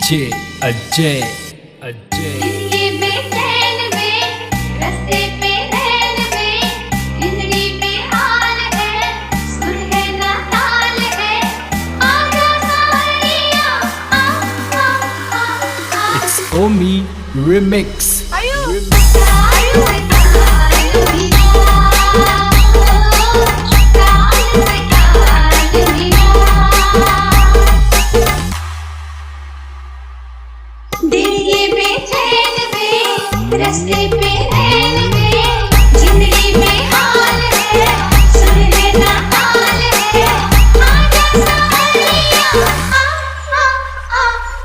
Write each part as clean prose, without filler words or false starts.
DJ Ajay Ajay जिंदगी बेचैन में रास्ते पे रैन में जिंदगी बेहाल है सुर है ना ताल है आजा सारिया आ आ आ आ It's Omi Remix रास्ते पे रैन में जिंदगी में हाल है सुन लेना ताल है आजा सारिया आ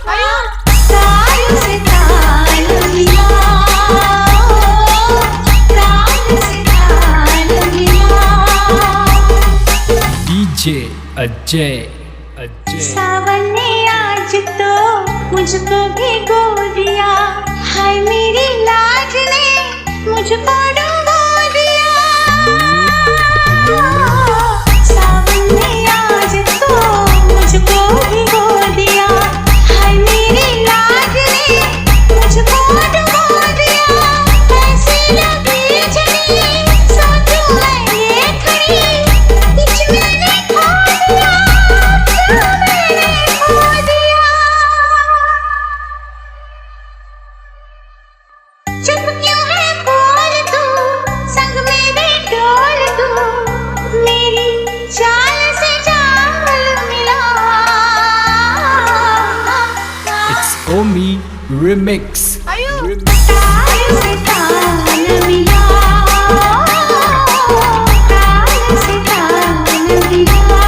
ताल से ताल मिला ताल से ताल मिला डीजे अजय अजय सावन ने आज तो मुझको भिगो दिया हाय मेरी लाज ने मुझको डुबो दिया सावन ने आज तो मुझको भिगो दिया हाय मेरी लाज ने मुझको डुबो दिया ऐसी लगी झड़ी सोचूं मैं ये खड़ी बीच मैंने खो दिया मैंने खो दिया चुप क्यों है बोल तू संग मेरे डोल तू मेरी चाल से चाल मिला It's Omi Remix ताल से ताल मिला ताल से ताल मिला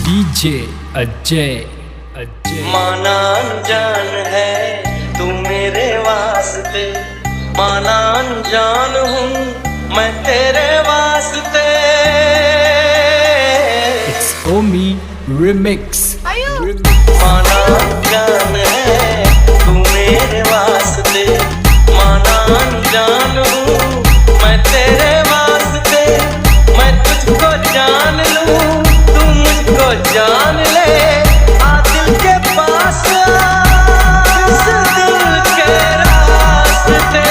डीजे अजय अजय माना अनजान है तू मेरे वास्ते माना अनजान हूँ मैं तेरे वास्ते It's Omi Remix माना अनजान है तू मेरे वास्ते माना अनजान हूँ मैं तेरे वास्ते मैं तुझको जान लूँ तू मुझको जान ले आ दिल के पास आ, इस दिल के रास्ते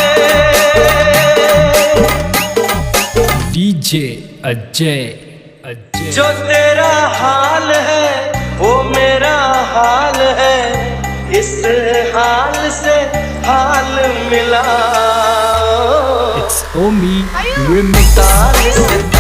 डीजे अजय अजय जो तेरा हाल है वो मेरा हाल है इस हाल से हाल मिला It's Omi Remix ताल से